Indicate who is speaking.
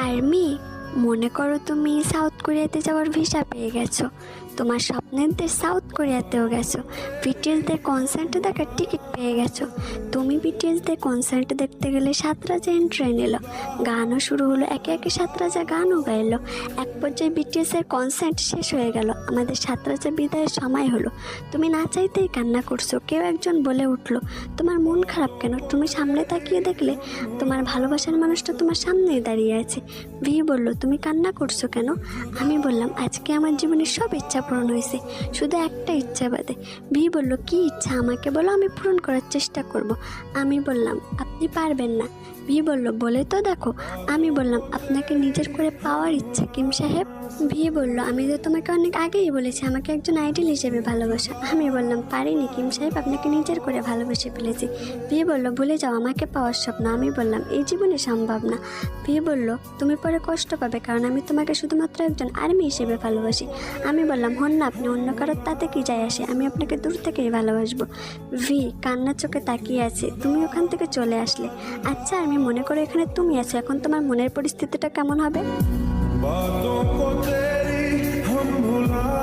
Speaker 1: Army, মনে করো তুমি সাউথ কোরিয়াতে যাওয়ার ভিসা পেয়ে গেছো, তোমার স্বপ্নের দেশ সাউথ কোরিয়াতেও গেছো, বিটিএসদের কনসার্ট দেখার টিকিট পেয়ে গেছো। তুমি বিটিএসদের কনসার্ট দেখতে গেলে 7 রাজা এন্ট্রি নিল, গানও শুরু হলো, একে একে 7 রাজা গানও গাইলো। এক পর্যায়ে বিটিএসের কনসার্ট শেষ হয়ে গেল, আমাদের 7 রাজা বিদায়ের সময় হলো। তুমি না চাইতেই কান্না করছো। কেউ একজন বলে উঠলো, তোমার মন খারাপ কেন? তুমি সামনে তাকিয়ে দেখলে তোমার ভালোবাসার মানুষটা তোমার সামনেই দাঁড়িয়ে আছে। ভি বলল, তুমি কান্না করছো কেন? আমি বললাম, আজকে আমার জীবনের সব ইচ্ছা পূরণ হয়েছে, শুধু একটা ইচ্ছা বাদে। ভি বলল, কি ইচ্ছা আমাকে বলো, আমি পূরণ করার চেষ্টা করব। আমি বললাম, আপনি পারবেন না। ভি বলল, বলে তো দেখো। আমি বললাম, আপনাকে নিজের করে পাওয়ার ইচ্ছা কিম সাহেব। ভি বলল, আমি তো তোমাকে অনেক আগেই বলেছি আমাকে একজন আইডল হিসেবে ভালোবাসা। আমি বললাম, পারিনি কিম সাহেব, আপনাকে নিজের করে ভালোবেসে ফেলেছি। ভি বলল, ভুলে যাও আমাকে পাওয়ার স্বপ্ন। আমি বললাম, এই জীবনে সম্ভব না। ভি বলল, তুমি পরে কষ্ট পাবে, কারণ আমি তোমাকে শুধুমাত্র একজন আর্মি হিসেবে ভালোবাসি। আমি বললাম, হন না আপনি অন্য কারোর, তাতে কি যায় আসে, আমি আপনাকে দূর থেকেই ভালোবাসবো। ভি কান্নার চোখে তাকিয়ে আছে। তুমি ওখান থেকে চলে আসলে। আচ্ছা আমি মনে করো এখানে তুমি আছো, এখন তোমার মনের পরিস্থিতিটা কেমন হবে?
Speaker 2: बातों को तेरी हम भुला